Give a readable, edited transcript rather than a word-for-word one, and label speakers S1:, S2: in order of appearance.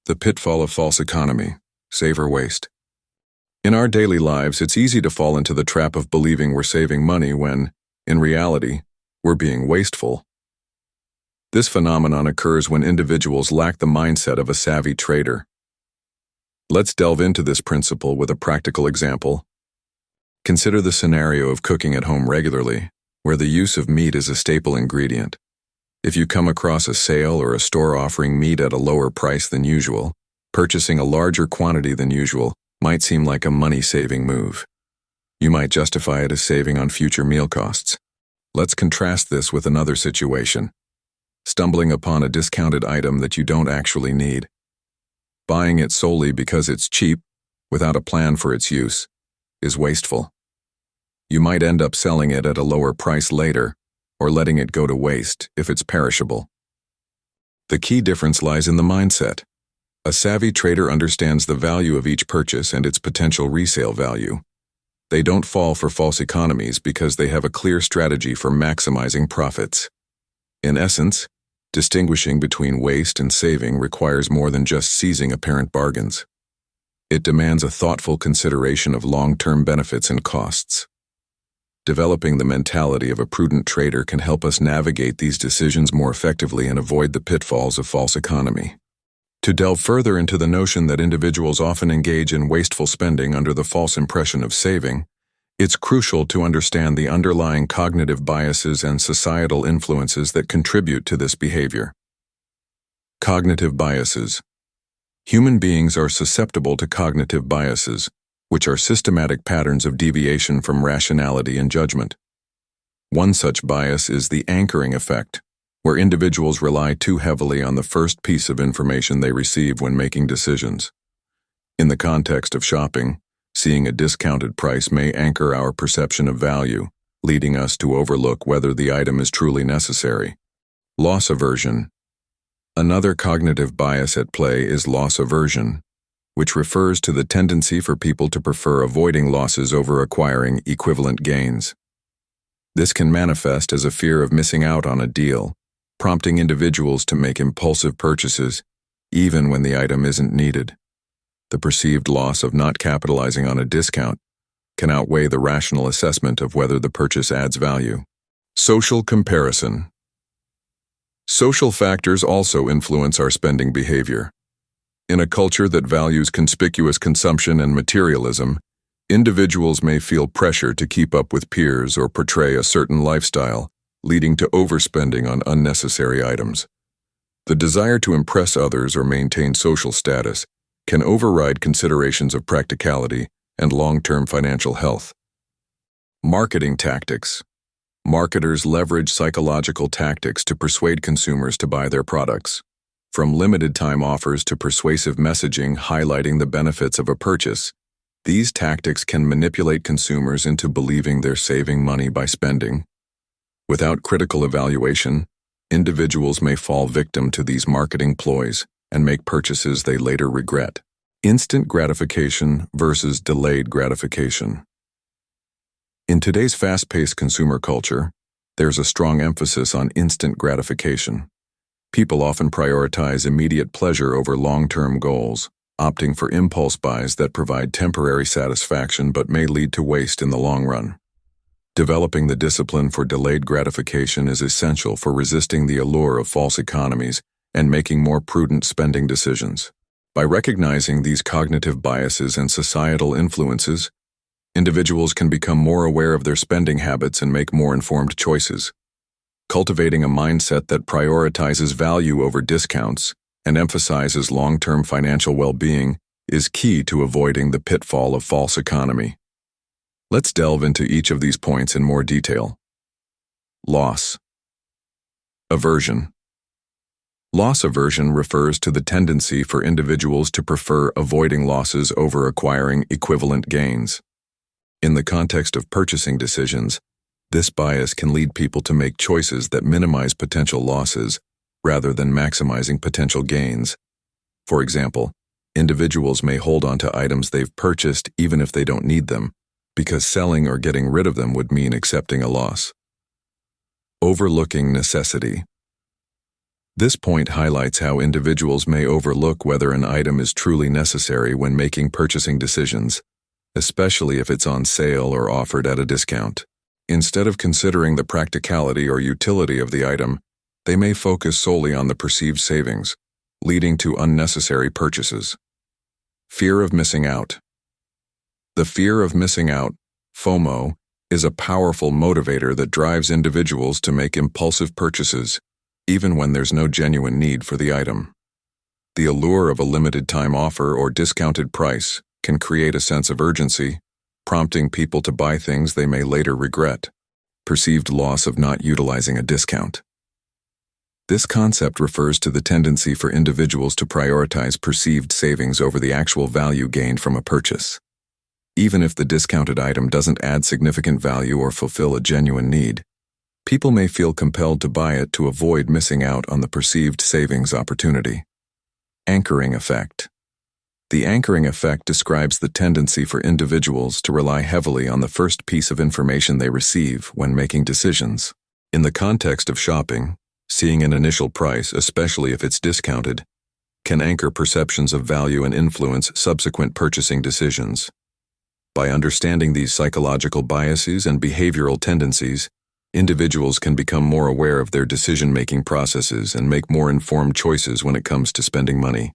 S1: The pitfall of false economy, save or waste. In our daily lives, it's easy to fall into the trap of believing we're saving money when, in reality, we're being wasteful. This phenomenon occurs when individuals lack the mindset of a savvy trader. Let's delve into this principle with a practical example. Consider the scenario of cooking at home regularly, where the use of meat is a staple ingredient. If you come across a sale or a store offering meat at a lower price than usual, purchasing a larger quantity than usual might seem like a money-saving move. You might justify it as saving on future meal costs. Let's contrast this with another situation. Stumbling upon a discounted item that you don't actually need. Buying it solely because it's cheap, without a plan for its use, is wasteful. You might end up selling it at a lower price later, or letting it go to waste if it's perishable. The key difference lies in the mindset. A savvy trader understands the value of each purchase and its potential resale value. They don't fall for false economies because they have a clear strategy for maximizing profits. In essence, distinguishing between waste and saving requires more than just seizing apparent bargains. It demands a thoughtful consideration of long-term benefits and costs. Developing the mentality of a prudent trader can help us navigate these decisions more effectively and avoid the pitfalls of false economy. To delve further into the notion that individuals often engage in wasteful spending under the false impression of saving, it's crucial to understand the underlying cognitive biases and societal influences that contribute to this behavior. Cognitive biases. Human beings are susceptible to cognitive biases, which are systematic patterns of deviation from rationality and judgment. One such bias is the anchoring effect, where individuals rely too heavily on the first piece of information they receive when making decisions. In the context of shopping, seeing a discounted price may anchor our perception of value, leading us to overlook whether the item is truly necessary. Loss aversion. Another cognitive bias at play is loss aversion, which refers to the tendency for people to prefer avoiding losses over acquiring equivalent gains. This can manifest as a fear of missing out on a deal, prompting individuals to make impulsive purchases, even when the item isn't needed. The perceived loss of not capitalizing on a discount can outweigh the rational assessment of whether the purchase adds value. Social comparison. Social factors also influence our spending behavior. In a culture that values conspicuous consumption and materialism, individuals may feel pressure to keep up with peers or portray a certain lifestyle, leading to overspending on unnecessary items. The desire to impress others or maintain social status can override considerations of practicality and long-term financial health. Marketing tactics. Marketers leverage psychological tactics to persuade consumers to buy their products. From limited-time offers to persuasive messaging highlighting the benefits of a purchase, these tactics can manipulate consumers into believing they're saving money by spending. Without critical evaluation, individuals may fall victim to these marketing ploys and make purchases they later regret. Instant gratification versus delayed gratification. In today's fast-paced consumer culture, there's a strong emphasis on instant gratification. People often prioritize immediate pleasure over long-term goals, opting for impulse buys that provide temporary satisfaction but may lead to waste in the long run. Developing the discipline for delayed gratification is essential for resisting the allure of false economies and making more prudent spending decisions. By recognizing these cognitive biases and societal influences, individuals can become more aware of their spending habits and make more informed choices. Cultivating a mindset that prioritizes value over discounts and emphasizes long-term financial well-being is key to avoiding the pitfall of false economy. Let's delve into each of these points in more detail. Loss. Aversion. Loss aversion refers to the tendency for individuals to prefer avoiding losses over acquiring equivalent gains. In the context of purchasing decisions, this bias can lead people to make choices that minimize potential losses rather than maximizing potential gains. For example, individuals may hold on to items they've purchased even if they don't need them, because selling or getting rid of them would mean accepting a loss. Overlooking necessity. This point highlights how individuals may overlook whether an item is truly necessary when making purchasing decisions, especially if it's on sale or offered at a discount. Instead of considering the practicality or utility of the item, they may focus solely on the perceived savings, leading to unnecessary purchases. Fear of missing out. The fear of missing out, FOMO, is a powerful motivator that drives individuals to make impulsive purchases, even when there's no genuine need for the item. The allure of a limited-time offer or discounted price can create a sense of urgency, prompting people to buy things they may later regret. Perceived loss of not utilizing a discount. This concept refers to the tendency for individuals to prioritize perceived savings over the actual value gained from a purchase. Even if the discounted item doesn't add significant value or fulfill a genuine need, people may feel compelled to buy it to avoid missing out on the perceived savings opportunity. Anchoring effect. The anchoring effect describes the tendency for individuals to rely heavily on the first piece of information they receive when making decisions. In the context of shopping, seeing an initial price, especially if it's discounted, can anchor perceptions of value and influence subsequent purchasing decisions. By understanding these psychological biases and behavioral tendencies, individuals can become more aware of their decision-making processes and make more informed choices when it comes to spending money.